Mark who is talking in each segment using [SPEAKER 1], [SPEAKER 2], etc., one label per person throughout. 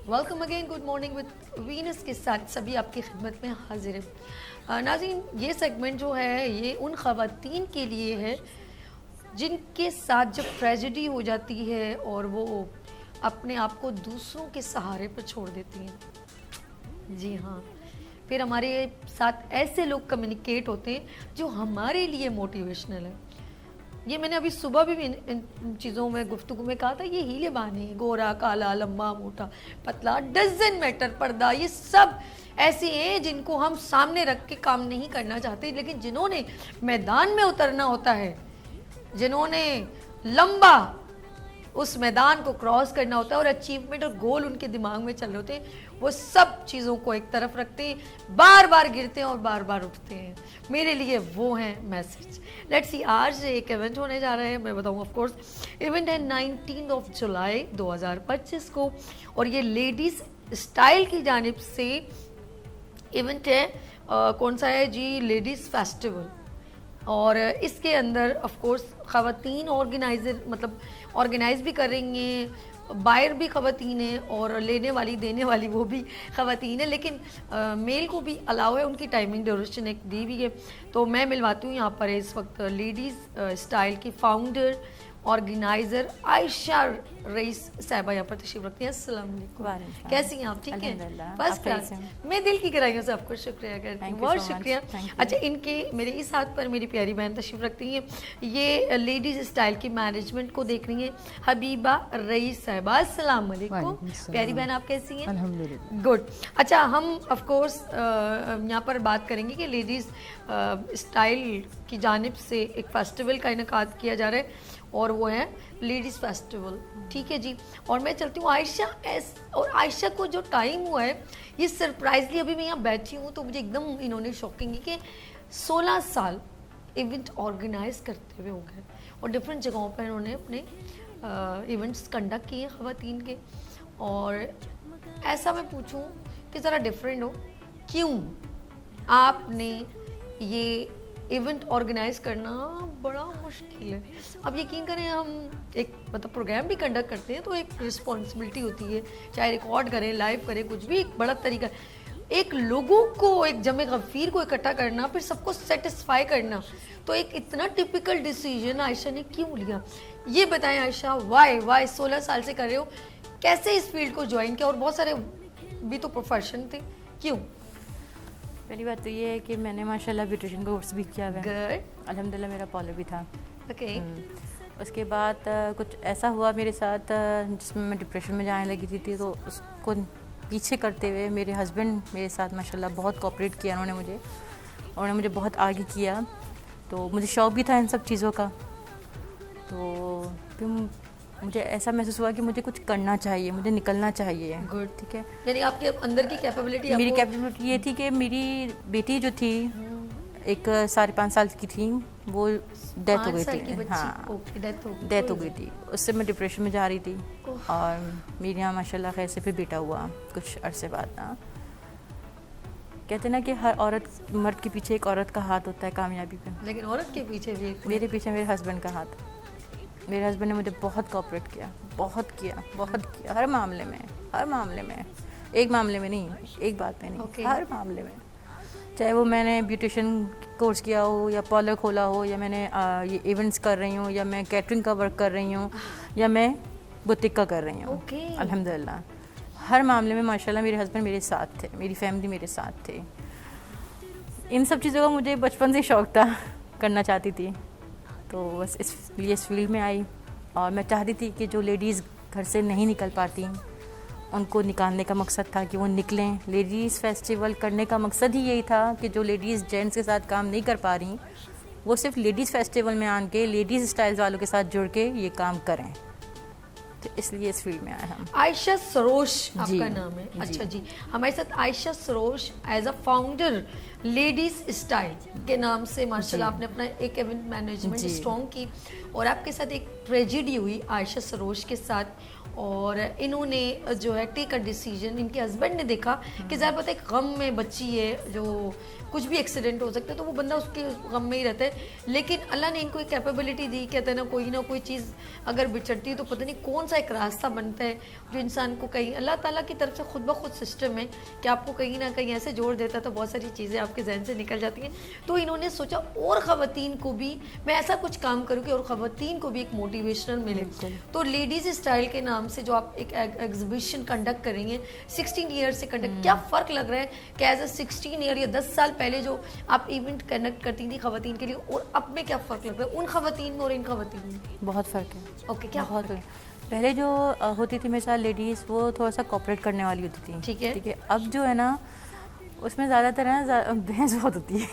[SPEAKER 1] Welcome again, good morning with Venus के साथ सभी आपकी खिदमत में हाजिर है। नाज़रीन, ये सेगमेंट जो है ये उन ख़वातीन के लिए है जिनके साथ जब ट्रेजेडी हो जाती है और वो अपने आप को दूसरों के सहारे पर छोड़ देती हैं। जी हाँ, फिर हमारे साथ ऐसे लोग कम्युनिकेट होते हैं जो हमारे लिए मोटिवेशनल है। ये मैंने अभी सुबह भी इन चीज़ों में गुफ्तगू में कहा था, ये हीले बहाने, गोरा काला लंबा मोटा पतला डजंट मैटर, पर्दा, ये सब ऐसे हैं जिनको हम सामने रख के काम नहीं करना चाहते, लेकिन जिन्होंने मैदान में उतरना होता है, जिन्होंने लंबा उस मैदान को क्रॉस करना होता है और अचीवमेंट और गोल उनके दिमाग में चल रहे होते हैं, वो सब चीज़ों को एक तरफ रखते हैं, बार बार गिरते हैं और बार बार उठते हैं। मेरे लिए वो हैं मैसेज। लेट्स सी, आज एक इवेंट होने जा रहा है, मैं बताऊँ। ऑफ कोर्स इवेंट है 19 जुलाई 2025 को और ये लेडीज़ स्टाइल की जानिब से इवेंट है। कौन सा है जी? Ladies festival. और इसके अंदर ऑफ कोर्स ख़वातीन ऑर्गेनाइज़र, मतलब ऑर्गेनाइज भी कर रही हैं, बायर भी ख़वातीन हैं और लेने वाली देने वाली वो भी ख़वातीन है, लेकिन मेल को भी अलाउ है, उनकी टाइमिंग ड्यूरेशन एक दी हुई है। तो मैं मिलवाती हूँ यहाँ पर इस वक्त लेडीज़ स्टाइल की फाउंडर ऑर्गेनाइज़र आयशा रईस साहिबा यहाँ पर तशरीफ रखती हैं। अस्सलाम वालेकुम, कैसी हैं आप? ठीक है, फर्स्ट क्लास। मैं दिल की गहराइयों से आपको शुक्रिया करती हूँ, बहुत शुक्रिया। अच्छा, इनके मेरे इस हाथ पर मेरी प्यारी बहन तशरीफ रखती हैं, ये लेडीज़ स्टाइल की मैनेजमेंट को देख रही हैं, हबीबा रईस साहिबा। अस्सलाम वालेकुम प्यारी बहन, आप कैसी हैं?
[SPEAKER 2] अल्हम्दुलिल्लाह,
[SPEAKER 1] गुड। अच्छा, हम ऑफ कोर्स यहाँ पर बात करेंगे कि लेडीज़ स्टाइल की जानिब से एक फेस्टिवल का इनेकाद किया जा रहा है और वो है लेडीज़ फेस्टिवल। ठीक है जी। और मैं चलती हूँ आयशा और आयशा को जो टाइम हुआ है, ये सरप्राइजली अभी मैं यहाँ बैठी हूँ तो मुझे एकदम इन्होंने शॉकिंग की कि 16 साल इवेंट ऑर्गेनाइज करते हुए हो गए और डिफरेंट जगहों पर इन्होंने अपने इवेंट्स कंडक्ट किए ख़वातीन के। और ऐसा मैं पूछूं कि ज़रा डिफरेंट हो, क्यों आपने ये इवेंट ऑर्गेनाइज करना बड़ा मुश्किल है। अब यकीन करें, हम एक मतलब प्रोग्राम भी कंडक्ट करते हैं तो एक रिस्पॉन्सिबिलिटी होती है, चाहे रिकॉर्ड करें, लाइव करें, कुछ भी एक बड़ा तरीका। एक लोगों को, एक जमे गफीर को इकट्ठा करना, फिर सबको सेटिस्फाई करना, तो एक इतना टिपिकल डिसीजन आयशा ने क्यों लिया? ये बताएं आयशा, वाई 16 साल से कर रहे हो, कैसे इस फील्ड को ज्वाइन किया? और बहुत सारे भी तो प्रोफेशन थे, क्यों?
[SPEAKER 2] पहली बात तो ये है कि मैंने माशाल्लाह ब्यूटिशियन का कोर्स भी किया हुआ है।
[SPEAKER 1] गुड।
[SPEAKER 2] अल्हम्दुलिल्लाह मेरा पार्लर भी था।
[SPEAKER 1] ओके।
[SPEAKER 2] उसके बाद कुछ ऐसा हुआ मेरे साथ जिसमें मैं डिप्रेशन में जाने लगी थी, तो उसको पीछे करते हुए मेरे हस्बैंड मेरे साथ माशाल्लाह बहुत कोऑपरेट किया उन्होंने मुझे बहुत आगे किया। तो मुझे शौक़ भी था इन सब चीज़ों का, तो फिर मुझे ऐसा महसूस हुआ कि मुझे कुछ करना चाहिए, मुझे निकलना चाहिए।
[SPEAKER 1] गुड।
[SPEAKER 2] ठीक है,
[SPEAKER 1] यानी आपके अंदर की कैपेबिलिटी,
[SPEAKER 2] मेरी कैपेबिलिटी ये थी कि मेरी बेटी जो थी एक 5.5 साल की थी, वो डेथ हो गई थी। हाँ, डेथ हो गई थी। उससे मैं डिप्रेशन में जा रही थी और मेरे यहाँ माशाल्लाह खैर से फिर बेटा हुआ कुछ अरसे बाद ना। कहते ना कि हर औरत, मर्द के पीछे एक औरत का हाथ होता है कामयाबी पे,
[SPEAKER 1] लेकिन औरत के पीछे भी
[SPEAKER 2] मेरे पीछे मेरे हस्बैंड का हाथ। मेरे हस्बैंड ने मुझे बहुत कोऑपरेट किया, बहुत किया हर मामले में, एक मामले में नहीं, एक बात में नहीं, हर मामले में। चाहे वो मैंने ब्यूटिशियन कोर्स किया हो या पार्लर खोला हो या मैंने ये इवेंट्स कर रही हूँ या मैं कैटरिंग का वर्क कर रही हूँ या मैं बुटीक का कर रही हूँ। अल्हम्दुलिल्लाह हर मामले में माशाल्लाह मेरे हस्बैंड मेरे साथ थे, मेरी फैमिली मेरे साथ थे। इन सब चीज़ों का मुझे बचपन से शौक़ था, करना चाहती थी, तो बस इसलिए इस फील्ड में आई। और मैं चाहती थी कि जो लेडीज़ घर से नहीं निकल पाती उनको निकालने का मकसद था कि वो निकलें। लेडीज़ फेस्टिवल करने का मकसद ही यही था कि जो लेडीज़ जेंट्स के साथ काम नहीं कर पा रही, वो सिर्फ लेडीज़ फेस्टिवल में आके लेडीज़ स्टाइल्स वालों के साथ जुड़ के ये काम करें। तो इसलिए इस फील्ड में आए हम।
[SPEAKER 1] आयशा सरोश आपका नाम है? अच्छा जी। हमारे साथ Ayesha Sarosh as a founder ladies style के नाम से माशाल्लाह आपने अपना एक इवेंट मैनेजमेंट स्ट्रॉन्ग की और आपके साथ एक ट्रेजेडी हुई आयशा सरोश के साथ और इन्होंने जो है टेक अ डिसीजन, इनके हस्बैंड ने देखा कि ज़रा पता है गम में बच्ची है, जो कुछ भी एक्सीडेंट हो सकता है तो वो बंदा उसके गम में ही रहता है, लेकिन अल्लाह ने इनको एक कैपेबिलिटी दी, कहते हैं ना कोई चीज़ अगर बिछड़ती है तो पता नहीं कौन सा एक रास्ता बनता है जो इंसान को कहीं अल्लाह ताला की तरफ से खुद ब खुद सिस्टम है कि आपको कहीं ना कहीं ऐसे जोड़ देता है तो बहुत सारी चीज़ें आपके जहन से निकल जाती हैं। तो इन्होंने सोचा और ख़वातीन को भी मैं ऐसा कुछ काम करूँ कि और ख़वातीन को भी एक मोटिवेशनल मिले। तो लेडीज़ स्टाइल के नाम से जो आप एक एग्जीबिशन कंडक्ट करेंगे 16 ईयर से कंडक्ट, क्या फ़र्क लग रहा है कि एज अ 16 ईयर या 10 साल पहले जो आप इवेंट कंडक्ट करती थी ख़वातीन के लिए और अब में क्या फ़र्क लग रहा है उन ख़वातीन में और इन ख़वातीन में?
[SPEAKER 2] बहुत फ़र्क है।
[SPEAKER 1] ओके, क्या
[SPEAKER 2] बहुत फ़र्क है। पहले जो होती थी मेरे साथ लेडीज़, वो थोड़ा सा कॉपरेट करने वाली होती थी,
[SPEAKER 1] ठीक है।
[SPEAKER 2] अब जो है ना उसमें ज़्यादातर है ना बहस बहुत होती है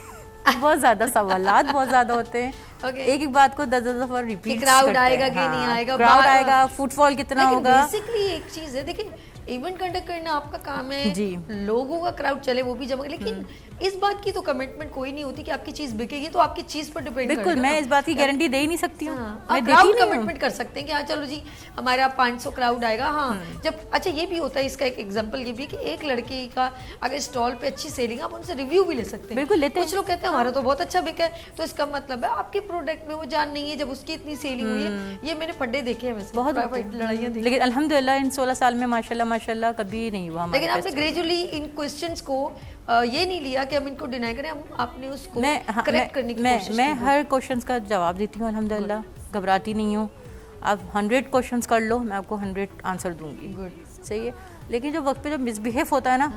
[SPEAKER 2] बहुत ज़्यादा सवालात बहुत ज़्यादा होते हैं। एक एक बात को 10 दफ़ा रिपीट,
[SPEAKER 1] क्राउड आएगा कि नहीं आएगा,
[SPEAKER 2] क्राउड आएगा, फुटफॉल कितना होगा।
[SPEAKER 1] बेसिकली एक चीज़ है, देखिए इवेंट कंडक्ट करना आपका काम है जी, लोगों का क्राउड चले वो भी जमा, लेकिन इस बात की तो कमिटमेंट कोई नहीं होती कि आपकी चीज़ बिकेगी, तो आपकी चीज़ पर डिपेंड करता है।
[SPEAKER 2] बिल्कुल, मैं इस बात की गारंटी दे ही नहीं सकती हूँ।
[SPEAKER 1] मैं क्राउड कमिटमेंट कर सकते हैं कि हाँ चलो जी हमारा 500 क्राउड आएगा। हाँ जब अच्छा ये भी होता है, इसका एक एग्जांपल ये भी कि एक लड़की का अगर स्टॉल पे अच्छी सेलिंग, आप उनसे रिव्यू भी ले सकते हैं।
[SPEAKER 2] बिल्कुल लेते हैं।
[SPEAKER 1] कुछ लोग कहते हैं हमारा तो बहुत अच्छा बिका है, तो इसका मतलब है आपके प्रोडक्ट में वो जान नहीं है जब उसकी इतनी सेलिंग हुई है। ये मैंने पढ़े देखे हैं वैसे,
[SPEAKER 2] बहुत
[SPEAKER 1] लड़ाइयाँ देखी,
[SPEAKER 2] लेकिन अल्हम्दुलिल्लाह इन 16 साल में माशाल्लाह कभी नहीं हुआ।
[SPEAKER 1] लेकिन आपने ग्रेजुअली इन क्वेश्चंस को ये नहीं लिया कि हम इनको डिनाई करें, आपने उसको करेक्ट करने की कोशिश की।
[SPEAKER 2] मैं हर क्वेश्चंस का जवाब देती हूँ अल्हम्दुलिल्लाह, घबराती नहीं हूँ। आप 100 क्वेश्चंस कर लो, मैं आपको 100 आंसर दूंगी। गुड, सही है। लेकिन जो वक्त पे जो मिसबिहेव होता है ना,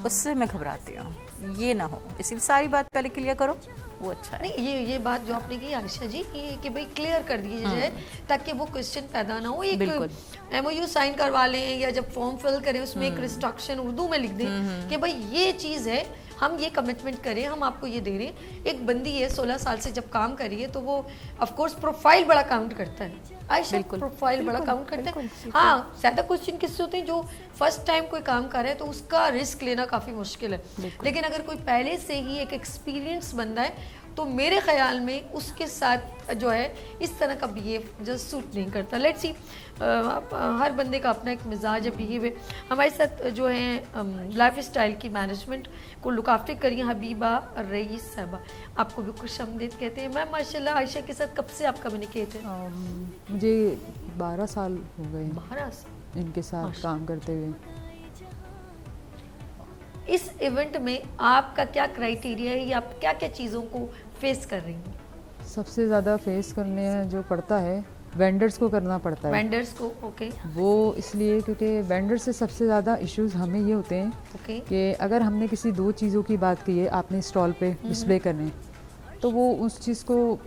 [SPEAKER 2] उससे मैं घबराती हूँ, ये ना हो, इसलिए सारी बात पहले क्लियर करो, वो अच्छा है।
[SPEAKER 1] नहीं ये बात जो आपने की आयशा जी कि भाई क्लियर कर दीजिए जाए ताकि वो क्वेश्चन पैदा ना हो। एक MOU साइन करवा लें या जब फॉर्म फिल करें उसमें एक रिस्ट्रक्शन उर्दू में लिख दें कि भाई ये चीज़ है, हम ये कमिटमेंट करें, हम आपको ये दे रहे हैं। एक बंदी है 16 साल से जब काम कर रही है तो वो ऑफ कोर्स प्रोफाइल बड़ा काउंट करता है। आयशा प्रोफाइल बड़ा काउंट करता है। हाँ, ज़्यादा क्वेश्चन किससे होते हैं जो फर्स्ट टाइम कोई काम कर रहा है तो उसका रिस्क लेना काफ़ी मुश्किल है, लेकिन अगर कोई पहले से ही एक एक्सपीरियंस बंदा है तो मेरे ख्याल में उसके साथ जो है इस तरह का बिहेव जो सूट नहीं करता। लेट्स सी, हर बंदे का अपना एक मिजाज है, बिहेव है। हमारे साथ जो है लाइफ स्टाइल की मैनेजमेंट को लुक आफ्टर करिए हबीबा रईस साहबा, आपको भी खुशामदीद कहते हैं। मैम माशाल्लाह आयशा के साथ कब से आप कम्युनिकेट हैं?
[SPEAKER 3] मुझे 12 साल हो गए
[SPEAKER 1] 12 साल
[SPEAKER 3] इनके साथ काम करते हुए।
[SPEAKER 1] इस इवेंट में आपका क्या क्राइटेरिया है या आप क्या क्या चीज़ों को फेस कर रही हैं?
[SPEAKER 3] सबसे ज़्यादा फेस करने जो पड़ता है वेंडर्स को करना पड़ता है।
[SPEAKER 1] वेंडर्स को, ओके।
[SPEAKER 3] वो इसलिए क्योंकि वेंडर से सबसे ज़्यादा इश्यूज हमें ये होते हैं कि अगर हमने किसी 2 चीज़ों की बात की है आपने स्टॉल पे डिस्प्ले करने, तो वो उस चीज़ को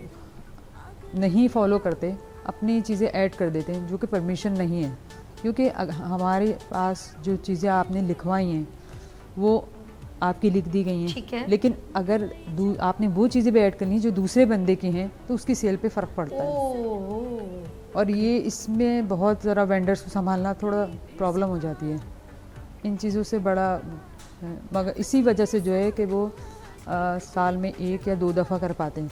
[SPEAKER 3] नहीं फॉलो करते, अपनी चीज़ें ऐड कर देते हैं जो कि परमिशन नहीं है। क्योंकि हमारे पास जो चीज़ें आपने लिखवाई हैं वो आपकी लिख दी गई हैं, लेकिन अगर आपने वो चीज़ें भी ऐड करनी जो दूसरे बंदे की हैं तो उसकी सेल पे फ़र्क पड़ता है। और ये इसमें बहुत ज़रा वेंडर्स को संभालना थोड़ा प्रॉब्लम हो जाती है इन चीज़ों से बड़ा, मगर इसी वजह से जो है कि वो साल में 1 या 2 दफ़ा कर पाते हैं,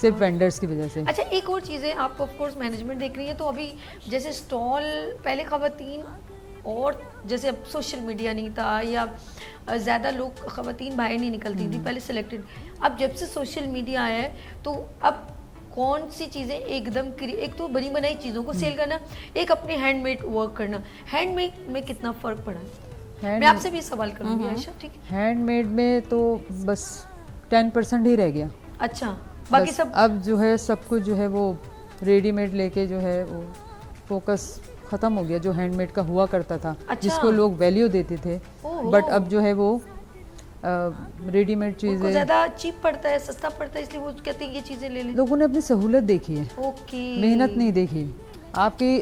[SPEAKER 3] सिर्फ वेंडर्स की वजह से।
[SPEAKER 1] अच्छा, एक और चीज़ है, आप ऑफ कोर्स मैनेजमेंट देख रही है, तो अभी जैसे स्टॉल पहले ख़वातीन और जैसे अब सोशल मीडिया नहीं था या ज़्यादा लोग ख़वातीन बाहर नहीं निकलती थी पहले सिलेक्टेड, अब जब से सोशल मीडिया आया है तो अब कौन सी चीज़ें एकदम एक तो बनी बनाई चीज़ों को सेल करना, एक अपने हैंडमेड वर्क करना, हैंडमेड में कितना फ़र्क पड़ा है? मैं आपसे भी सवाल करूँगी आयशा, ठीक है?
[SPEAKER 3] हैंडमेड में तो बस 10% ही रह गया।
[SPEAKER 1] अच्छा, बाकी सब
[SPEAKER 3] अब जो है सब कुछ जो है वो रेडीमेड लेके जो है वो फोकस ख़त्म हो गया जो हैंडमेड का हुआ करता था। अच्छा। जिसको लोग वैल्यू देते थे, बट अब जो है वो रेडीमेड चीज़ें
[SPEAKER 1] ज़्यादा चीप पड़ता है, सस्ता पड़ता है, इसलिए वो कहते हैं ये चीज़ें ले लें।
[SPEAKER 3] लोगों ने अपनी सहूलत देखी है, मेहनत नहीं देखी। आपकी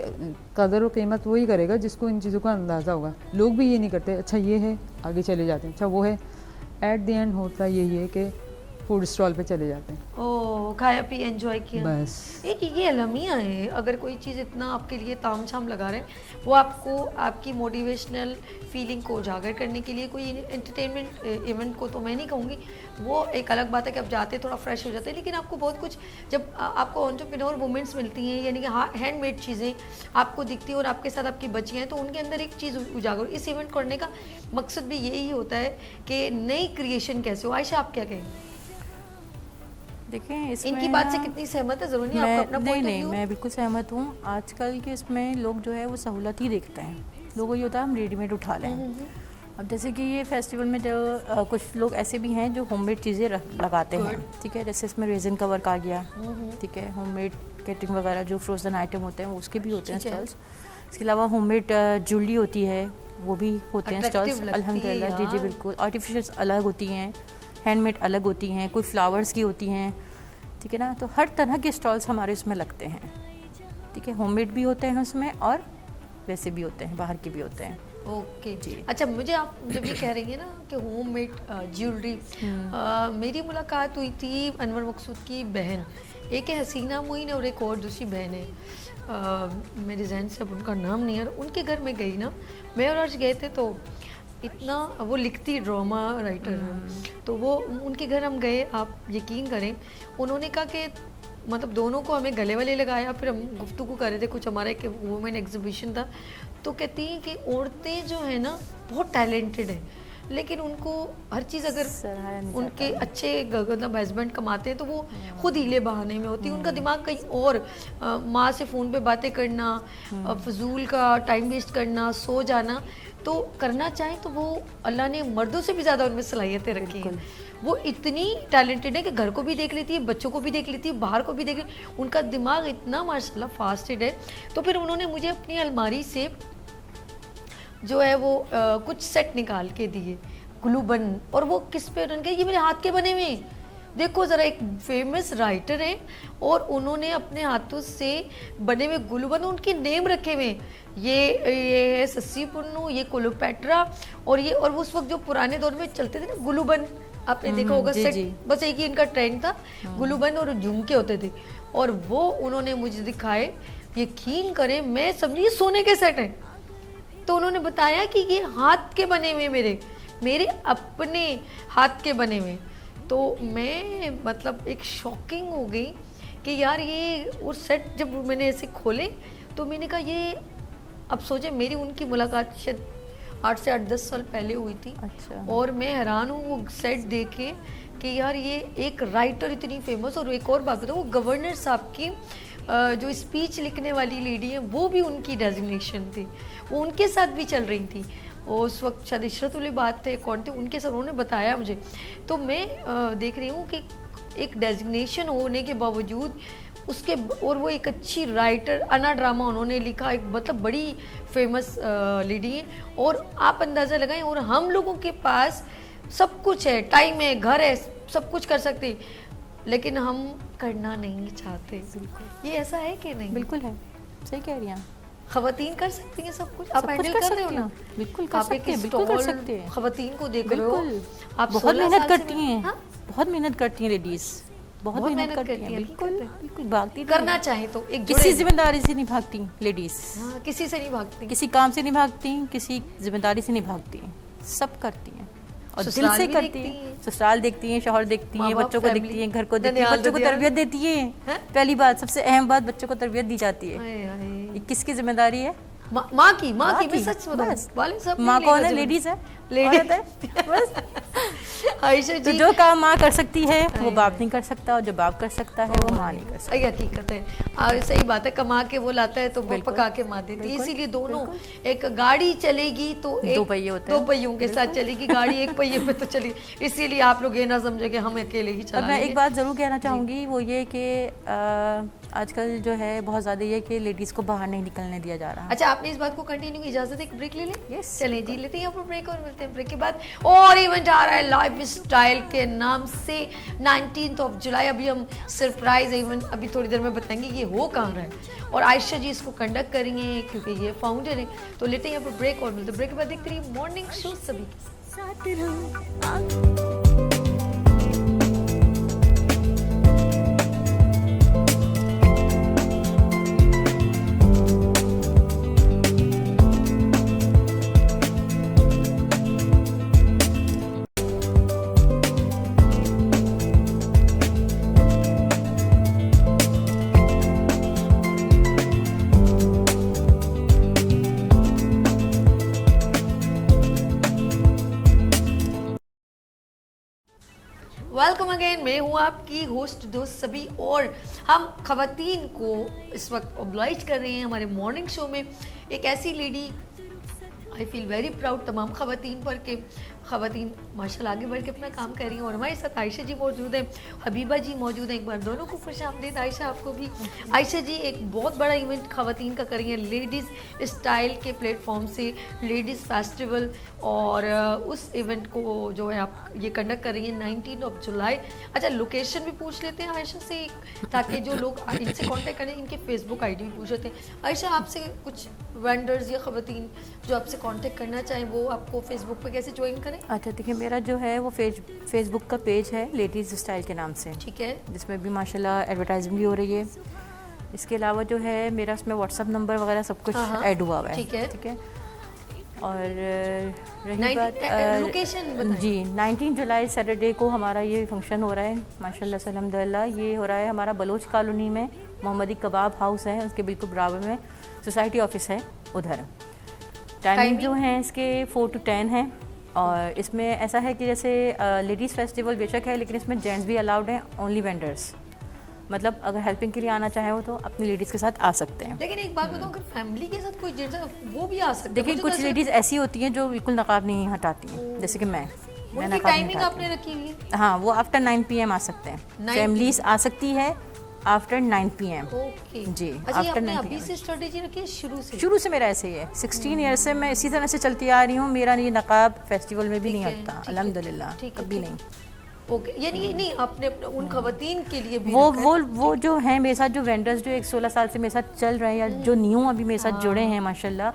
[SPEAKER 3] कदर और कीमत वही करेगा जिसको इन चीज़ों का अंदाज़ा होगा। लोग भी ये नहीं करते अच्छा ये है आगे चले जाते हैं, अच्छा वो है। एट द एंड होता यही है कि फूड स्टॉल पे चले जाते हैं।
[SPEAKER 1] ओ, खाया पी एंजॉय किया
[SPEAKER 3] बस
[SPEAKER 1] एक ये अलमिया है। अगर कोई चीज़ इतना आपके लिए ताम झाम लगा रहे हैं, वो आपको आपकी मोटिवेशनल फीलिंग को उजागर करने के लिए कोई एंटरटेनमेंट इवेंट को तो मैं नहीं कहूँगी, वो एक अलग बात है कि आप जाते थोड़ा फ्रेश हो जाते हैं, लेकिन आपको बहुत कुछ जब आपको एंटरप्रेन्योर वुमेंट्स मिलती हैं, यानी कि हैंडमेड चीज़ें आपको दिखती हैं और आपके साथ आपकी बच्चियाँ हैं, तो उनके अंदर एक चीज़ उजागर। इस इवेंट करने का मकसद भी यही होता है कि नई क्रिएशन कैसे हो। आयशा, आप क्या कहेंगे?
[SPEAKER 2] देखिए इसमें
[SPEAKER 1] इनकी बात से कितनी सहमत है, जरूरी नहीं आपका अपना
[SPEAKER 2] नहीं
[SPEAKER 1] पॉइंट ऑफ
[SPEAKER 2] नहीं,
[SPEAKER 1] व्यू?
[SPEAKER 2] मैं बिल्कुल सहमत हूँ। आजकल के इसमें लोग जो है वो सहूलत ही देखते हैं। लोगों को ये होता है हम रेडीमेड उठा लें। अब जैसे कि ये फेस्टिवल में जो कुछ लोग ऐसे भी हैं जो होममेड चीज़ें लगाते हैं, ठीक है। जैसे इसमें रेजिन का वर्क आ गया, ठीक है। होममेड केटरिंग वगैरह जो फ्रोजन आइटम होते हैं उसके भी होते हैं स्टॉल्स। इसके अलावा होममेड ज्वेलरी होती है, वो भी होते हैं स्टॉल्स। अल्हम्दुलिल्लाह, जी जी बिल्कुल। आर्टिफिशियल अलग होती हैं, हैंडमेड अलग होती हैं, कोई फ्लावर्स की होती हैं, ठीक है ना। तो हर तरह के स्टॉल्स हमारे उसमें लगते हैं, ठीक है। होममेड भी होते हैं उसमें और वैसे भी होते हैं, बाहर के भी होते हैं।
[SPEAKER 1] ओके
[SPEAKER 2] जी।
[SPEAKER 1] अच्छा, मुझे आप जब ये कह रही हैं ना कि होममेड ज्वेलरी, मेरी मुलाकात हुई थी अनवर मकसूद की बहन, एक है हसीना मोइन और एक और दूसरी बहन है, मेरे जहन से अब उनका नाम नहीं है। उनके घर में गई ना, मैं और अर्ज गए थे, तो इतना वो लिखती ड्रामा राइटर है, तो वो उनके घर हम गए, आप यकीन करें उन्होंने कहा कि मतलब दोनों को हमें गले वाले लगाया, फिर हम गुफ्तगू कर रहे थे, कुछ हमारा एक वुमेन एग्जीबिशन था, तो कहती हैं कि औरतें जो है ना बहुत टैलेंटेड है, लेकिन उनको हर चीज़ अगर उनके अच्छे मतलब हस्बैंड कमाते हैं तो वो खुद हीले बहाने में होती है, उनका दिमाग कहीं और, माँ से फ़ोन पे बातें करना, फजूल का टाइम वेस्ट करना, सो जाना, तो करना चाहें तो वो अल्लाह ने मर्दों से भी ज़्यादा उनमें सलाहियतें रखी हैं। वो इतनी टैलेंटेड है कि घर को भी देख लेती है, बच्चों को भी देख लेती है, बाहर को भी देख लेती है, उनका दिमाग इतना माशाल्लाह फास्टेड है। तो फिर उन्होंने मुझे अपनी अलमारी से जो है वो कुछ सेट निकाल के दिए ग्लू बन, और वो किस पे उन्होंने कहा ये मेरे हाथ के बने हुए हैं, देखो ज़रा, एक फेमस राइटर हैं और उन्होंने अपने हाथों से बने हुए ग्लू बन, उनके नेम रखे हुए, ये है सस्सी पुन्नू, ये कोलोपैट्रा, और ये, और उस वक्त जो पुराने दौर में चलते थे ना ग्लू बन, आपने देखा होगा सेट, बस एक ही इनका ट्रेंड था, ग्लू बन और झुमके होते थे, और वो उन्होंने मुझे दिखाए। यकीन करें मैं समझी सोने के सेट हैं, तो उन्होंने बताया कि ये हाथ के बने हुए, मेरे अपने हाथ के बने हुए। तो मैं मतलब एक शॉकिंग हो गई कि यार ये उस सेट जब मैंने ऐसे खोले तो मैंने कहा ये, अब सोचे मेरी उनकी मुलाकात शायद 8 से 8-10 साल पहले हुई थी।
[SPEAKER 2] अच्छा।
[SPEAKER 1] और मैं हैरान हूँ वो सेट देख के कि यार ये एक राइटर इतनी फेमस, और एक और बात बताऊँ, वो गवर्नर साहब की जो स्पीच लिखने वाली लेडी है वो भी उनकी डेजिग्नेशन थी, वो उनके साथ भी चल रही थी, और उस वक्त शायद इशरतुल बात थे, कौन थे, उनके साथ उन्होंने बताया मुझे। तो मैं देख रही हूँ कि एक डेजिग्नेशन होने के बावजूद उसके, और वो एक अच्छी राइटर, अना ड्रामा उन्होंने लिखा, एक मतलब बड़ी फेमस लेडी है, और आप अंदाज़ा लगाएं, और हम लोगों के पास सब कुछ है, टाइम है, घर है, सब कुछ कर सकते हैं, लेकिन हम करना नहीं चाहते। बिल्कुल, ये ऐसा है कि नहीं?
[SPEAKER 2] बिल्कुल है, सही कह रही हैं।
[SPEAKER 1] खवातीन कर सकती हैं सब कुछ, आप हैंडल कर रहे हो ना?
[SPEAKER 2] बिल्कुल कर सकते हैं, बिल्कुल कर सकते हैं।
[SPEAKER 1] खवातीन को देख रहे हो, आप
[SPEAKER 2] बहुत मेहनत करती हैं, बहुत मेहनत करती हैं लेडीज, बहुत मेहनत करती हैं, बिल्कुल बिल्कुल भागती,
[SPEAKER 1] करना चाहे तो एक
[SPEAKER 2] किसी जिम्मेदारी से नहीं भागती लेडीज,
[SPEAKER 1] किसी से नहीं भागती,
[SPEAKER 2] किसी काम से नहीं भागती, किसी जिम्मेदारी से नहीं भागती, सब करती हैं और दिल से करती हैं। ससुराल देखती हैं, शौहर देखती हैं, बच्चों को देखती हैं, घर को देखती हैं, बच्चों को तरबियत देती हैं। पहली बात, सबसे अहम बात, बच्चों को तरबियत दी जाती है। ये किसकी जिम्मेदारी है?
[SPEAKER 1] माँ की। मैं सच बताऊं, वाले सब
[SPEAKER 2] माँ कौन है? लेडीज है, लेडीज है बस।
[SPEAKER 1] आयशा जी,
[SPEAKER 2] तो जो काम माँ कर सकती है वो बाप नहीं कर सकता, और जो बाप कर सकता है वो माँ नहीं कर सकता।
[SPEAKER 1] हकीकत है, सही बात है, कमा के वो लाता है तो पका के माँ देती है। इसीलिए दोनों, एक गाड़ी चलेगी तो
[SPEAKER 2] दो पहिए होते हैं,
[SPEAKER 1] 2 पहियों के साथ चलेगी गाड़ी, एक पहिए पे तो चली। इसीलिए आप लोग ये ना समझे कि हम अकेले ही चला।
[SPEAKER 2] मैं एक बात जरूर कहना चाहूँगी, वो ये कि आजकल जो है बहुत ज़्यादा ये कि लेडीज़ को बाहर नहीं निकलने दिया जा रहा।
[SPEAKER 1] अच्छा, आपने इस बात को कंटिन्यू, इजाज़त है, एक ब्रेक ले लें? यस, चलें जी, लेते हैं यहाँ पर ब्रेक, और मिलते हैं ब्रेक के बाद। और इवेंट आ रहा है लाइफ स्टाइल के नाम से 19 जुलाई। अभी हम सरप्राइज इवेंट अभी थोड़ी देर में बताएंगे ये हो कहाँ रहा है, और आयशा जी इसको कंडक्ट करेंगे क्योंकि ये फाउंडर है। तो लेते हैं यहाँ पर ब्रेक, और मिलते हैं ब्रेक के बाद। देखते रहिए मॉर्निंग शो सभी के साथ। Welcome again. मैं हूँ आपकी होस्ट दोस्त सभी, और हम खवातीन को इस वक्त ऑब्लाइज कर रहे हैं हमारे मॉर्निंग शो में एक ऐसी lady. I feel very proud तमाम खवातीन पर के खवातीन माशाल्लाह आगे बढ़ के अपना काम कर रही हैं। और हमारे साथ आयशा जी मौजूद हैं, हबीबा जी मौजूद हैं। एक बार दोनों को खुश आमदीद। आयशा आपको भी। आयशा जी एक बहुत बड़ा इवेंट खवातीन का कर रही हैं लेडीज़ स्टाइल के प्लेटफॉर्म से, लेडीज़ फेस्टिवल, और उस इवेंट को जो है आप ये कंडक्ट कर रही हैं 19 जुलाई। अच्छा, लोकेशन भी पूछ लेते हैं आयशा से, ताकि जो लोग इनसे कांटेक्ट करें इनके फेसबुक आईडी भी पूछ लेते हैं। आयशा, आपसे कुछ वेंडर्स या खवातीन जो आपसे कांटेक्ट करना चाहें वो आपको फेसबुक पे कैसे ज्वाइन करें?
[SPEAKER 2] अच्छा, देखिए मेरा जो है वो फेसबुक का पेज है लेडीज़ स्टाइल के नाम से,
[SPEAKER 1] ठीक है,
[SPEAKER 2] जिसमें भी माशाल्लाह एडवर्टाइजमेंट भी हो रही है। इसके अलावा जो है मेरा उसमें व्हाट्सअप नंबर वगैरह सब कुछ ऐड हुआ हुआ है।
[SPEAKER 1] ठीक है,
[SPEAKER 2] ठीक है। और रही बात
[SPEAKER 1] लोकेशन
[SPEAKER 2] जी, 19 जुलाई सैटरडे को हमारा ये फंक्शन हो रहा है माशाल्लाह से अल्हम्दुलिल्लाह। ये हो रहा है हमारा बलोच कॉलोनी में, मोहम्मदी कबाब हाउस है उसके बिल्कुल बराबर में सोसाइटी ऑफिस है उधर। टाइमिंग जो है इसके 4 to 10 है। और इसमें ऐसा है कि जैसे लेडीज़ फेस्टिवल बेशक है, लेकिन इसमें जेंट्स भी अलाउड हैं, ओनली वेंडर्स। मतलब अगर हेल्पिंग के लिए आना चाहे हो तो अपनी लेडीज़ के साथ आ सकते हैं।
[SPEAKER 1] लेकिन एक बात बताऊं, अगर फैमिली के साथ कोई जेंट्स वो भी आ सकते हैं।
[SPEAKER 2] देखिए कुछ लेडीज़ ऐसी होती हैं जो बिल्कुल नकाब नहीं हटाती हैं, जैसे कि मैं
[SPEAKER 1] उनकी टाइमिंग आपने रखी हुई है?
[SPEAKER 2] हाँ, वो आफ्टर 9 PM आ सकते हैं। फैमिलीज आ सकती है आफ्टर 9 PM।
[SPEAKER 1] ओके
[SPEAKER 2] जी,
[SPEAKER 1] अच्छा,
[SPEAKER 2] आफ्टर 9
[SPEAKER 1] अभी
[SPEAKER 2] PM।
[SPEAKER 1] से स्ट्रेटेजी रखी है
[SPEAKER 2] शुरू से मेरा ऐसे ही है। 16 ईयर से मैं इसी तरह से चलती आ रही हूँ। मेरा ये नकाब फेस्टिवल में भी नहीं हटता अल्हम्दुलिल्लाह, कभी नहीं।
[SPEAKER 1] ओके, यानी नहीं आपने उन खवातीन के लिए भी
[SPEAKER 2] वो जो हैं मेरे साथ, जो वेंडर्स जो 16 साल से मेरे साथ चल रहे हैं या जो न्यू अभी मेरे साथ जुड़े हैं माशाल्लाह,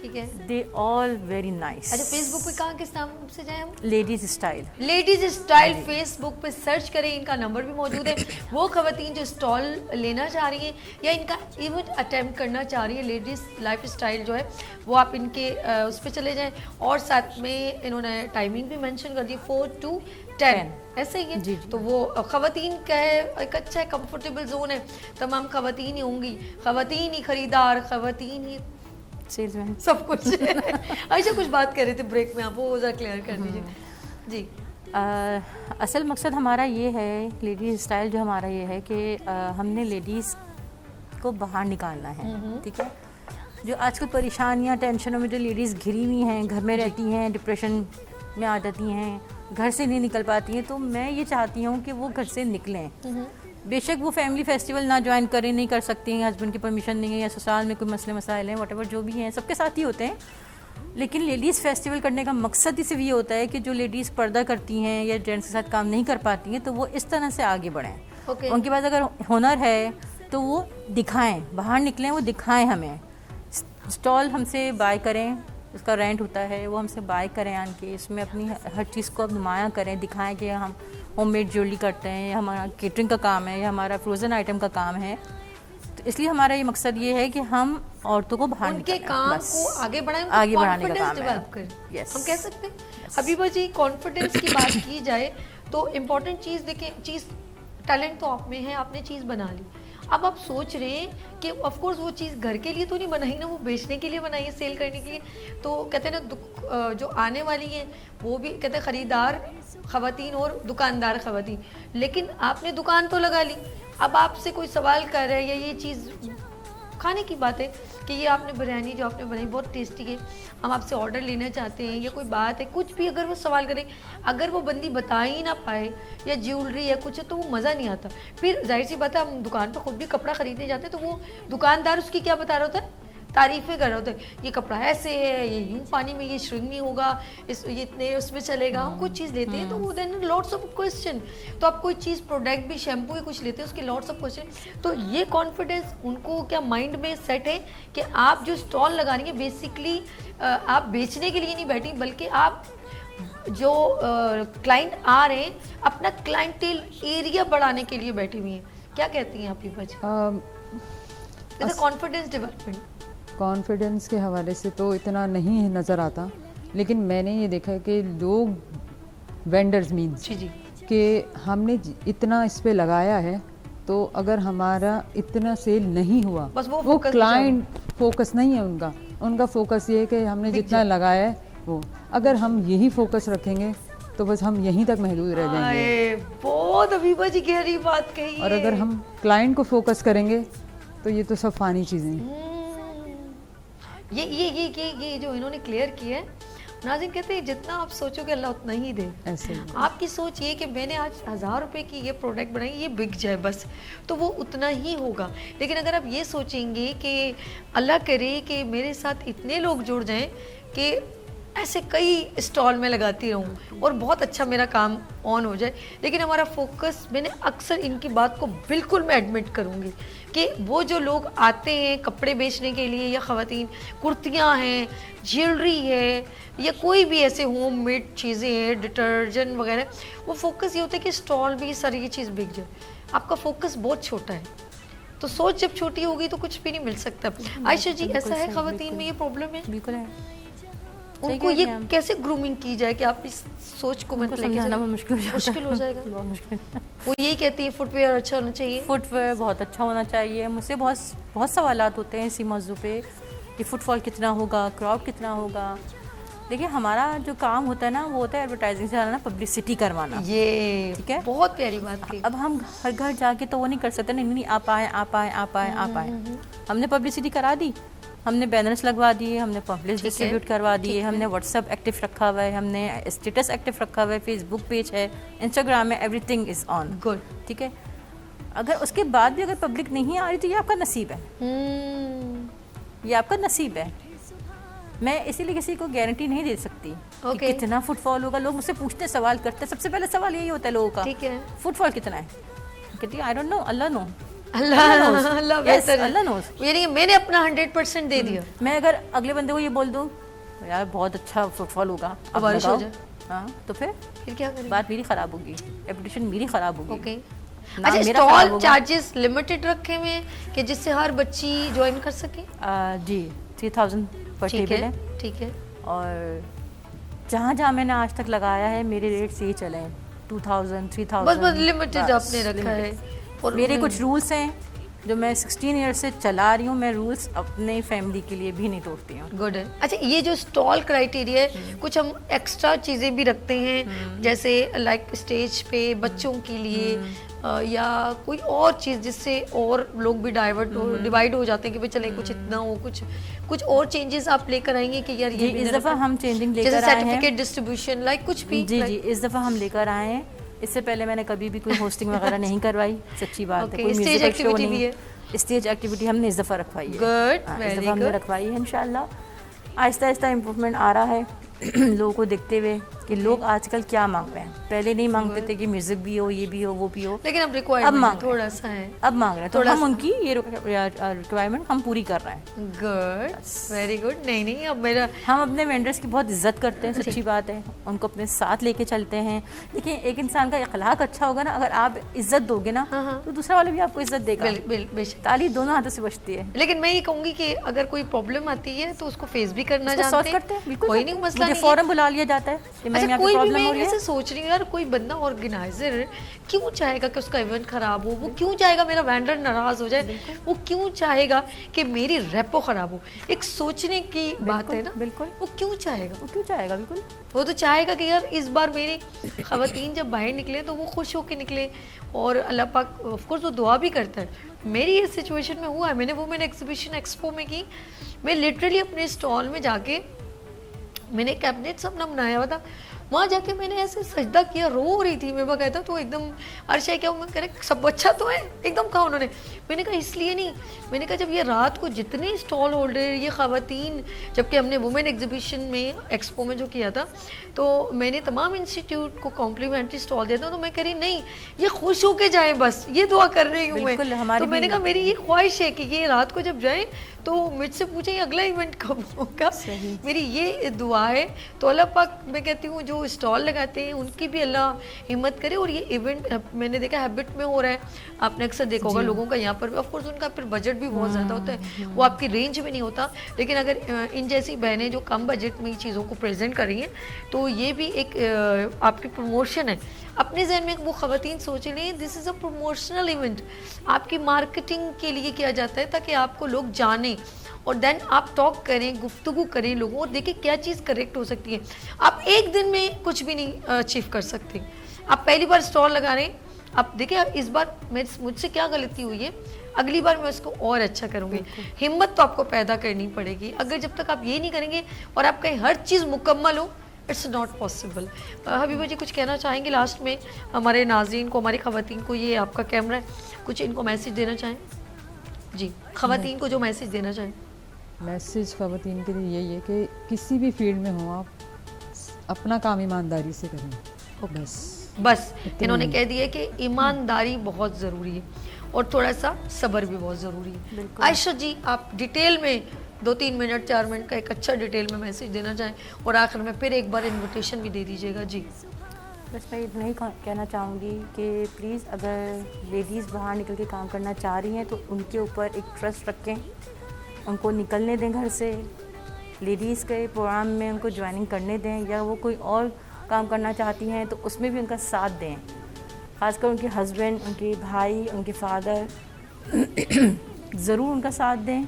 [SPEAKER 1] ठीक है,
[SPEAKER 2] दे ऑल वेरी नाइस।
[SPEAKER 1] अच्छा, फेसबुक पे कहाँ किस नाम से जाएं हम?
[SPEAKER 2] Ladies style.
[SPEAKER 1] Ladies style Facebook पे सर्च करें। इनका नंबर भी मौजूद है। वो खवातीन जो स्टॉल लेना चाह रही हैं या इनका इवेंट अटेम्प्ट करना चाह रही है, लेडीज लाइफ स्टाइल जो है वो आप इनके उस पर चले जाएं। और साथ में इन्होंने टाइमिंग भी मेंशन कर दी 4 to 10, ऐसे ही है।
[SPEAKER 2] जी।
[SPEAKER 1] तो वो खवातीन का है, एक अच्छा कंफर्टेबल जोन है। तमाम खवातीन ही होंगी, खवातीन ही खरीदार, खवातीन ही
[SPEAKER 2] सेल्समैन, सब कुछ।
[SPEAKER 1] अच्छा, कुछ बात कर रहे थे ब्रेक में, आप वो ज़रा क्लियर कर दीजिए जी।
[SPEAKER 2] असल मकसद हमारा ये है, लेडीज़ स्टाइल जो हमारा ये है कि हमने लेडीज़ को बाहर निकालना है। ठीक है, जो आजकल परेशानियाँ टेंशनों में जो लेडीज़ घिरी हुई हैं, घर में रहती हैं, डिप्रेशन में आ जाती हैं, घर से नहीं निकल पाती हैं, तो मैं ये चाहती हूँ कि वो घर से निकलें। बेशक वो फैमिली फेस्टिवल ना ज्वाइन करें, नहीं कर सकती हैं, हस्बैंड की परमिशन नहीं है या ससुराल में कोई मसले मसाइल हैं, व्हाटएवर जो भी हैं सबके साथ ही होते हैं। लेकिन लेडीज़ फेस्टिवल करने का मकसद ही सिर्फ ये होता है कि जो लेडीज़ पर्दा करती हैं या जेंट्स के साथ काम नहीं कर पाती हैं तो वो इस तरह से आगे बढ़ें। उनके पास अगर हुनर है तो वो दिखाएं, बाहर निकलें, वो दिखाएं हमें। स्टॉल हमसे बाय करें, उसका रेंट होता है, वो हमसे बाय करें आन के, इसमें अपनी हर चीज़ को अब नुमायाँ करें, दिखाएं कि हम होममेड ज्वेलरी करते हैं, या हमारा केटरिंग का काम है, या हमारा फ्रोज़न आइटम का काम है। तो इसलिए हमारा ये मकसद ये है कि हम औरतों को बाहर
[SPEAKER 1] उनके काम को आगे बढ़ाएं,
[SPEAKER 2] आगे बढ़ाने का काम है।
[SPEAKER 1] Yes. हम कह सकते हैं हबीबा जी, कॉन्फिडेंस की बात की जाए तो इम्पोर्टेंट चीज़ देखें, चीज़ टैलेंट तो आप में है, आपने चीज़ बना ली। अब आप सोच रहे हैं कि ऑफ कोर्स वो चीज़ घर के लिए तो नहीं बनाई ना, वो बेचने के लिए बनाई है, सेल करने के लिए। तो कहते हैं ना, जो आने वाली हैं वो भी कहते हैं ख़रीदार ख़वातीन और दुकानदार ख़वातीन। लेकिन आपने दुकान तो लगा ली, अब आपसे कोई सवाल कर रहा है या ये चीज़ खाने की बात है कि ये आपने बिरयानी जो आपने बनाई बहुत टेस्टी है, हम आपसे ऑर्डर लेना चाहते हैं, या कोई बात है, कुछ भी अगर वो सवाल करें, अगर वो बंदी बता ही ना पाए या ज्वेलरी या कुछ है तो वो मज़ा नहीं आता। फिर जाहिर सी बात है, हम दुकान पर खुद भी कपड़ा ख़रीदने जाते हैं तो वो दुकानदार उसकी क्या बता रहा होता है, तारीफ़ें कर रहा होता है, ये कपड़ा ऐसे है, ये यूँ पानी में ये श्रिंक नहीं होगा, ये इतने उसमें चलेगा। हम कुछ चीज़ लेते हैं तो वो देन लॉट्स ऑफ क्वेश्चन। तो आप कोई चीज़ प्रोडक्ट भी शैम्पू ही कुछ लेते हैं, उसके लॉट्स ऑफ क्वेश्चन। तो ये कॉन्फिडेंस उनको क्या माइंड में सेट है कि आप जो स्टॉल लगा रही हैं बेसिकली आप बेचने के लिए नहीं बैठी, बल्कि आप जो क्लाइंट आ रहे हैं अपना क्लाइंटेल एरिया बढ़ाने के लिए बैठी हुई हैं। क्या कहती हैं आप ये बच्चे कॉन्फिडेंस डेवलपमेंट?
[SPEAKER 3] कॉन्फिडेंस के हवाले से तो इतना नहीं नज़र आता, लेकिन मैंने ये देखा है कि लोग वेंडर्स मीन्स कि हमने इतना इस पे लगाया है, तो अगर हमारा इतना सेल नहीं हुआ,
[SPEAKER 1] बस
[SPEAKER 3] वो क्लाइंट फोकस नहीं है उनका फोकस ये है कि हमने जितना लगाया है वो। अगर हम यही फोकस रखेंगे तो बस हम यहीं तक महदूद रह जाएंगे।
[SPEAKER 1] बहुत अभी जी गहरी बात कही
[SPEAKER 3] और अगर हम क्लाइंट को फोकस करेंगे तो ये तो सब फानी चीज़ें हैं।
[SPEAKER 1] ये जो इन्होंने क्लियर किया है, नाज़रीन कहते हैं जितना आप सोचोगे अल्लाह उतना ही दे।
[SPEAKER 3] ऐसे ही
[SPEAKER 1] आपकी सोच ये कि मैंने आज 1000 रुपए की ये प्रोडक्ट बनाई, ये बिक जाए बस, तो वो उतना ही होगा। लेकिन अगर आप ये सोचेंगे कि अल्लाह करे कि मेरे साथ इतने लोग जुड़ जाएं कि ऐसे कई स्टॉल में लगाती रहूं और बहुत अच्छा मेरा काम ऑन हो जाए, लेकिन हमारा फोकस, मैंने अक्सर इनकी बात को बिल्कुल मैं एडमिट करूंगी कि वो जो लोग आते हैं कपड़े बेचने के लिए, या ख़वातीन कुर्तियां हैं, ज्वेलरी है, या कोई भी ऐसे होम मेड चीज़ें हैं, डिटर्जेंट वगैरह, वो फोकस ये होता है कि स्टॉल भी सारी ये चीज़ बिक जाए। आपका फोकस बहुत छोटा है, तो सोच जब छोटी होगी तो कुछ भी नहीं मिल सकता। आयशा जी, ऐसा है ख़वातीन में ये प्रॉब्लम है?
[SPEAKER 2] बिल्कुल है।
[SPEAKER 1] उनको ये कैसे ग्रूमिंग की जाए कि आप इस सोच को मतलब
[SPEAKER 2] समझाना बहुत
[SPEAKER 1] मुश्किल हो जाएगा।
[SPEAKER 2] बहुत मुश्किल।
[SPEAKER 1] वो यही कहती है फुटवेयर अच्छा होना चाहिए,
[SPEAKER 2] फुटवेयर बहुत अच्छा होना चाहिए। मुझसे बहुत सवालात होते हैं इसी मौजू पे कि फुटफॉल कितना होगा, क्राउड कितना होगा। देखिए, हमारा जो काम होता है ना, वो होता है एडवर्टाइजिंग से आना, पब्लिसिटी करवाना।
[SPEAKER 1] ये
[SPEAKER 2] ठीक है,
[SPEAKER 1] बहुत प्यारी बात थी।
[SPEAKER 2] अब हम हर घर जाके तो वो नहीं कर सकते, नहीं आप आए आप आए आप आए आप आए। हमने पब्लिसिटी करा दी, हमने बैनर्स लगवा दिए, हमने पम्पलेट्स डिस्ट्रीब्यूट करवा दिए, हमने व्हाट्सएप एक्टिव रखा हुआ है, हमने स्टेटस एक्टिव रखा हुआ है, फेसबुक पेज है, इंस्टाग्राम में, एवरीथिंग इज ऑन।
[SPEAKER 1] गुड,
[SPEAKER 2] ठीक है। अगर उसके बाद भी अगर पब्लिक नहीं आ रही तो ये आपका नसीब है, ये आपका नसीब है। मैं इसीलिए किसी को गारंटी नहीं दे सकती कि कितना फुटफॉल होगा। लोग मुझसे पूछते हैं, सवाल करते हैं, सबसे पहले सवाल यही होता है लोगों का,
[SPEAKER 1] ठीक है,
[SPEAKER 2] फुटफॉल कितना है? कहती है I don't know, Allah know,
[SPEAKER 1] Allah बेहतर है,
[SPEAKER 2] अल्लाह नोज।
[SPEAKER 1] यानी मैंने अपना 100% दे दिया।
[SPEAKER 2] मैं अगर अगले बंदे को ये बोल दूं यार बहुत अच्छा फुटफॉल होगा, अब
[SPEAKER 1] बारिश हो जाए,
[SPEAKER 2] हाँ, तो फिर
[SPEAKER 1] क्या करें?
[SPEAKER 2] बात मेरी खराब होगी, रेपुटेशन मेरी खराब होगी।
[SPEAKER 1] ओके, अच्छा, स्टॉल चार्जेस लिमिटेड रखे हुए हैं कि जिससे हर बच्ची ज्वाइन कर सके?
[SPEAKER 2] जी 3000 पर टेबल है।
[SPEAKER 1] ठीक है।
[SPEAKER 2] और जहाँ जहाँ मैंने आज तक लगाया है मेरे रेट्स यही चले हैं 2000 3000,
[SPEAKER 1] बस लिमिटेड आपने रखा है।
[SPEAKER 2] और मेरे कुछ रूल्स हैं जो मैं 16 ईयर से चला रही हूँ, मैं रूल्स अपने फैमिली के लिए भी नहीं तोड़ती हूँ।
[SPEAKER 1] गुड है। अच्छा, ये जो स्टॉल क्राइटेरिया है, कुछ हम एक्स्ट्रा चीज़ें भी रखते हैं, जैसे लाइक स्टेज पे बच्चों के लिए या कोई और चीज़ जिससे और लोग भी डिवाइड हो जाते हैं कि भाई चले कुछ इतना हो, कुछ और चेंजेस आप लेकर आएंगे कि यार ये
[SPEAKER 2] इस दफ़ा हम चेंजिंग लेकर आए हैं,
[SPEAKER 1] सर्टिफिकेट डिस्ट्रीब्यूशन लाइक कुछ भी?
[SPEAKER 2] जी इस दफ़ा हम लेकर आए हैं। इससे पहले मैंने कभी भी कोई होस्टिंग वगैरह नहीं करवाई, सच्ची बात है। कोई
[SPEAKER 1] स्टेज एक्टिविटी भी है?
[SPEAKER 2] स्टेज एक्टिविटी हमने इस दफ़ा रखवाई है।
[SPEAKER 1] गुड,
[SPEAKER 2] इस दफ़ा हमने रखवाई है। इंशाल्लाह आहिस्ता आहिस्ता इम्प्रूवमेंट आ रहा है लोगों को देखते हुए कि लोग आजकल क्या मांग रहे हैं। पहले नहीं मांगते थे कि म्यूजिक भी हो, ये भी हो, वो भी हो,
[SPEAKER 1] लेकिन अब रिक्वायरमेंट थोड़ा सा है,
[SPEAKER 2] अब मांग रहे हैं, तो हम उनकी ये रिक्वायरमेंट हम पूरी कर रहे हैं।
[SPEAKER 1] Good, very good. नहीं अब मेरा,
[SPEAKER 2] हम अपने वेंडर्स की बहुत इज्जत करते हैं, सच्ची बात है, उनको अपने साथ लेके चलते हैं। देखिए, एक इंसान का अखलाक अच्छा होगा ना, अगर आप इज्जत दोगे ना तो दूसरा वाला भी आपको इज्जत देगा। ताली दोनों हाथों से बचती है।
[SPEAKER 1] लेकिन मैं ये कहूँगी कि अगर कोई प्रॉब्लम आती है तो उसको फेस भी करना जानते हैं, कोई नहीं मसला,
[SPEAKER 2] मुझे फौरन बुला लिया जाता है कि मैं
[SPEAKER 1] कोई भी, मैं ऐसे सोच रही हूँ यार, कोई बंदा ऑर्गेनाइजर क्यों चाहेगा कि उसका इवेंट खराब हो? वो क्यों चाहेगा मेरा वेंडर नाराज हो जाए? वो क्यों चाहेगा कि मेरी रेपो खराब हो? एक सोचने की बात है ना।
[SPEAKER 2] बिल्कुल,
[SPEAKER 1] वो क्यों चाहेगा?
[SPEAKER 2] बिल्कुल
[SPEAKER 1] वो तो चाहेगा कि यार इस बार मेरी ख़वातीन जब बाहर निकले तो वो खुश होकर निकले, और अल्लाह पाक ऑफ कोर्स वो दुआ भी करता है। मेरी ये सिचुएशन में हुआ है, मैंने वुमेन एग्जीबिशन एक्सपो में की, मैं लिटरली अपने स्टॉल में जाके मैंने कैबिनेट अपना बनाया हुआ था, वहाँ जाके मैंने ऐसे सजदा किया, रो रही थी मैं बाकायदा। तो एकदम अर्शा क्या, मैं कह रहे सब अच्छा तो है, एकदम कहा उन्होंने। मैंने कहा इसलिए नहीं, मैंने कहा जब ये रात को जितने स्टॉल होल्डर, ये ख़वातीन, जबकि हमने वुमेन एग्जीबिशन में एक्सपो में जो किया था, तो मैंने तमाम इंस्टीट्यूट को कॉम्प्लीमेंट्री स्टॉल दिया था, तो मैं कह रही नहीं ये खुश होके जाए, बस ये दुआ कर रही हूँ मैं। तो मैंने कहा मेरी ये ख्वाहिश है कि ये रात को जब जाए तो मुझसे पूछे ये अगला इवेंट कब होगा, मेरी ये दुआ है। तो अल्लाह पाक, मैं कहती हूँ जो स्टॉल लगाते हैं उनकी भी अल्लाह हिम्मत करे। और ये इवेंट मैंने देखा हैबिट में हो रहा है, आपने अक्सर देखा होगा लोगों का यहाँ पर भी, ऑफ कोर्स उनका फिर बजट भी बहुत ज़्यादा होता है, वो आपकी रेंज में नहीं होता। लेकिन अगर इन जैसी बहनें जो कम बजट में चीज़ों को प्रेजेंट कर रही हैं, तो ये भी एक आपकी प्रमोशन है। अपने जहन में वो ख़वातीन सोच लें this is a promotional event, आपकी मार्केटिंग के लिए किया जाता है ताकि आपको लोग जानें और देन आप टॉक करें, गुफ्तगू करें लोगों और देखें क्या चीज़ करेक्ट हो सकती है। आप एक दिन में कुछ भी नहीं अचीव कर सकते। आप पहली बार स्टॉल लगा रहे हैं, आप देखिए इस बार मुझसे क्या गलती हुई है, अगली बार मैं उसको और अच्छा करूँगी। हिम्मत तो आपको पैदा करनी पड़ेगी। अगर जब तक आप ये नहीं करेंगे और आप कहीं हर चीज़ मुकम्मल हो, इट्स नॉट पॉसिबल। हबीबा जी कुछ कहना चाहेंगे लास्ट में हमारे नाज़रीन को, हमारी ख़वातीन को? ये आपका कैमरा है, कुछ इनको मैसेज देना चाहें? जी, ख़वातीन को जो मैसेज देना चाहें।
[SPEAKER 3] मैसेज ख़वातीन के लिए यही है कि किसी भी फील्ड में हो आप, अपना काम ईमानदारी से करें।
[SPEAKER 1] बस इन्होंने कह दिया कि ईमानदारी बहुत ज़रूरी है और थोड़ा सा सब्र भी बहुत ज़रूरी है। आयशा जी आप डिटेल में 2-3 मिनट 4 मिनट का एक अच्छा डिटेल में मैसेज देना चाहें और आखिर में फिर एक बार इनविटेशन भी दे दीजिएगा। जी
[SPEAKER 2] बस मैं इतना ही कहना चाहूँगी कि प्लीज़ अगर लेडीज़ बाहर निकल के काम करना चाह रही हैं तो उनके ऊपर एक ट्रस्ट रखें, उनको निकलने दें घर से, लेडीज़ के प्रोग्राम में उनको ज्वाइनिंग करने दें, या वो कोई और काम करना चाहती हैं तो उसमें भी उनका साथ दें। ख़ासकर उनके हस्बैंड, उनके भाई, उनके फादर ज़रूर उनका साथ दें।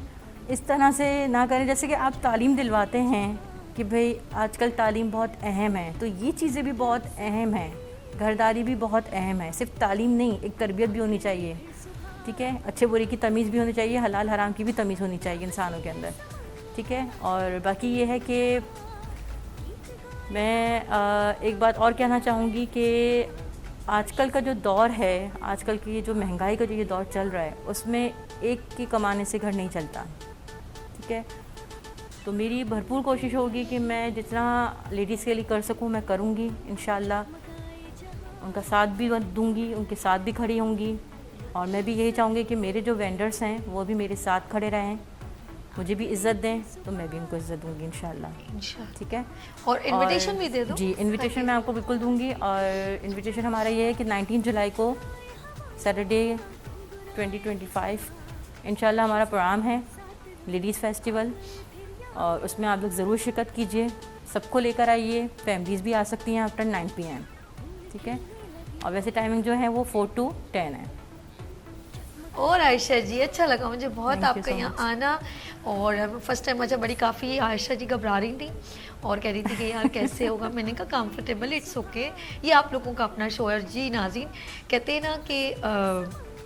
[SPEAKER 2] इस तरह से ना करें जैसे कि आप तालीम दिलवाते हैं कि भाई आजकल तालीम बहुत अहम है, तो ये चीज़ें भी बहुत अहम हैं, घरदारी भी बहुत अहम है। सिर्फ तालीम नहीं, एक तरबियत भी होनी चाहिए, ठीक है, अच्छे बुरे की तमीज़ भी होनी चाहिए, हलाल हराम की भी तमीज़ होनी चाहिए इंसानों के अंदर, ठीक है। और बाकी ये है कि मैं एक बात और कहना चाहूँगी कि आजकल का जो दौर है, आजकल की ये जो महंगाई का जो ये दौर चल रहा है, उसमें एक के कमाने से घर नहीं चलता, ठीक है। तो मेरी भरपूर कोशिश होगी कि मैं जितना लेडीज़ के लिए कर सकूं मैं करूंगी इंशाल्लाह, उनका साथ भी दूंगी, उनके साथ भी खड़ी होंगी। और मैं भी यही चाहूँगी कि मेरे जो वेंडर्स हैं वो भी मेरे साथ खड़े रहें, मुझे भी इज़्ज़त दें तो मैं भी उनको इज़्ज़त दूंगी इंशाल्लाह, ठीक है।
[SPEAKER 1] और इनविटेशन भी दे दो।
[SPEAKER 2] जी इनविटेशन मैं आपको बिल्कुल दूंगी। और इनविटेशन हमारा ये है कि 19 जुलाई को सैटरडे 2025 इंशाल्लाह हमारा प्रोग्राम है लेडीज़ फेस्टिवल, और उसमें आप लोग ज़रूर शिरकत कीजिए, सबको लेकर आइए, फैमिलीज़ भी आ सकती हैं आफ्टर 9 PM, ठीक है। और वैसे टाइमिंग जो है वो 4 to 10 है।
[SPEAKER 1] और आयशा जी अच्छा लगा मुझे बहुत आपका यहाँ आना, और फर्स्ट टाइम अच्छा बड़ी काफ़ी आयशा जी घबरा रही थी और कह रही थी कि यार कैसे होगा, मैंने कहा कंफर्टेबल, इट्स ओके, ये आप लोगों का अपना शो है। जी नाज़रीन, कहते हैं ना कि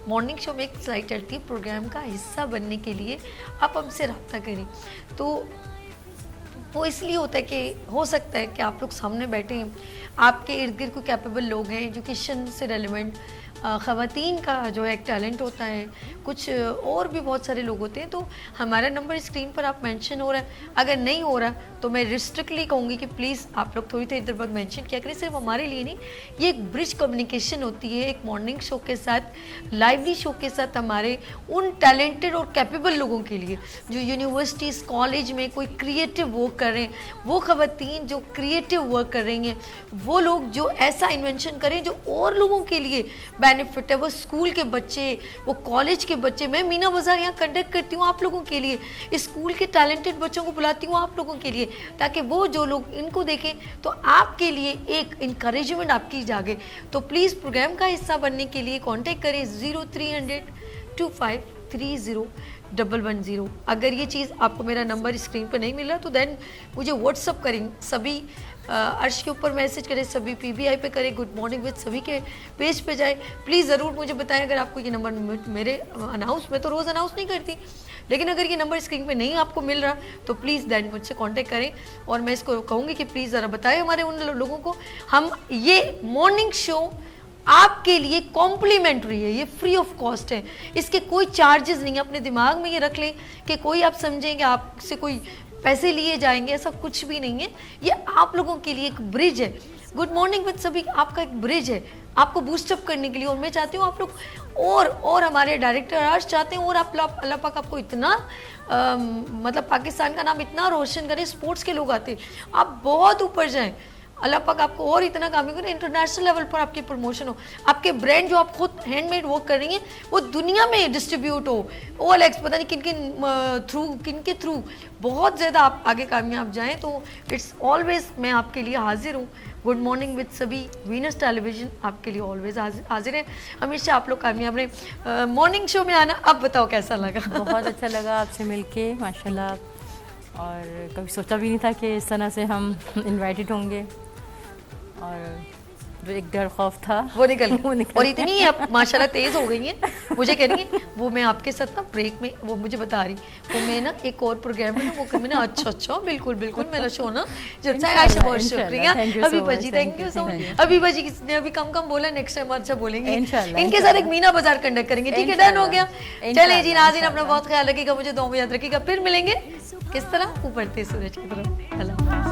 [SPEAKER 1] मॉर्निंग शो में एक स्लाइड चलती है, प्रोग्राम का हिस्सा बनने के लिए आप हमसे रब्ता करें। तो वो इसलिए होता है कि हो सकता है कि आप लोग सामने बैठे हैं, आपके इर्द गिर्द कोई कैपेबल लोग हैं, एजुकेशन से रेलिवेंट ख़वातीन का जो है एक टैलेंट होता है, कुछ और भी बहुत सारे लोग होते हैं। तो हमारा नंबर स्क्रीन पर आप मेंशन हो रहा है, अगर नहीं हो रहा तो मैं रिस्ट्रिक्टली कहूँगी कि प्लीज़ आप लोग थोड़ी देर इधर बाद मेंशन किया करें। सिर्फ हमारे लिए नहीं, ये एक ब्रिज कम्युनिकेशन होती है, एक मॉर्निंग शो के साथ, लाइवली शो के साथ, हमारे उन टैलेंटेड और कैपेबल लोगों के लिए जो यूनिवर्सिटीज़ कॉलेज में कोई क्रिएटिव वर्क कर रहे हैं, वो ख़वातीन जो क्रिएटिव वर्क कर रही हैं, वो लोग जो ऐसा इन्वेंशन करें जो और लोगों के लिए बेनिफिट है, वो स्कूल के बच्चे, वो कॉलेज के बच्चे। मैं मीना बाज़ार यहाँ कंडक्ट करती हूँ आप लोगों के लिए, स्कूल के टैलेंटेड बच्चों को बुलाती हूँ आप लोगों के लिए, ताकि वो जो लोग इनको देखें तो आपके लिए एक इंकरेजमेंट आपकी जागे। तो प्लीज़ प्रोग्राम का हिस्सा बनने के लिए कांटेक्ट करें 0300 2530 110। अगर ये चीज़ आपको मेरा नंबर स्क्रीन पर नहीं मिला तो देन मुझे व्हाट्सअप करें, सभी अर्श के ऊपर मैसेज करें, सभी PBI पे करें, गुड मॉर्निंग विद सभी के पेज पे जाए। प्लीज़ ज़रूर मुझे बताएं अगर आपको ये नंबर मेरे अनाउंस में तो रोज़ अनाउंस नहीं करती, लेकिन अगर ये नंबर स्क्रीन पे नहीं आपको मिल रहा तो प्लीज़ दैन मुझसे कांटेक्ट करें। और मैं इसको कहूँगी कि प्लीज़ ज़रा बताएं हमारे उन लोगों को, हम ये मॉर्निंग शो आपके लिए कॉम्प्लीमेंट्री है, ये फ्री ऑफ कॉस्ट है, इसके कोई चार्जेस नहीं है। अपने दिमाग में ये रख लें कि कोई आप समझेंगे आपसे कोई पैसे लिए जाएंगे, ऐसा कुछ भी नहीं है। ये आप लोगों के लिए एक ब्रिज है, गुड मॉर्निंग विद सभी आपका एक ब्रिज है आपको बूस्टअप करने के लिए। और मैं चाहती हूँ आप लोग और हमारे डायरेक्टर अर्श चाहते हैं और आप अल्लाह पाक आपको इतना मतलब पाकिस्तान का नाम इतना रोशन करें, स्पोर्ट्स के लोग आते हैं, आप बहुत ऊपर जाएं, अल्लाह पाक आपको और इतना कामयाब करे, इंटरनेशनल लेवल पर आपकी प्रमोशन हो, आपके ब्रांड जो आप खुद हैंडमेड वर्क कर रही हैं वो दुनिया में डिस्ट्रीब्यूट हो, OLX पता नहीं किन के थ्रू बहुत ज़्यादा आप आगे कामयाब जाएं। तो इट्स ऑलवेज मैं आपके लिए हाजिर हूँ। गुड मॉर्निंग विद सभी, वीनस टेलीविजन आपके लिए ऑलवेज हाजिर है। हमेशा आप लोग कामयाब रहे। मॉर्निंग शो में आना, अब बताओ कैसा लगा?
[SPEAKER 2] बहुत अच्छा लगा आपसे मिलके माशाल्लाह, और कभी सोचा भी नहीं था कि इस तरह से हम इनवाइटेड होंगे, और जो एक डर खौफ था
[SPEAKER 1] वो निकल और इतनी आप माशाल्लाह तेज हो गई हैं, मुझे कह रही हैं वो मैं आपके साथ ना ब्रेक में वो मुझे बता रही वो मैं ना एक और प्रोग्राम है ना वो मैंने अच्छा बिल्कुल मेरा शो ना जब से आयशा, बहुत शुक्रिया Habiba ji, thank you so much. Habiba ji किसने अभी कम बोला, नेक्स्ट टाइम अच्छा बोलेंगे इनके साथ एक मीना बाजार कंडक्ट करेंगे, ठीक है, डन हो गया। चले जी नाज़रीन, अपना बहुत ख्याल रखिएगा, मुझे दुआ में याद रखिएगा, फिर मिलेंगे किस तरह ऊपर सूरज की तरफ।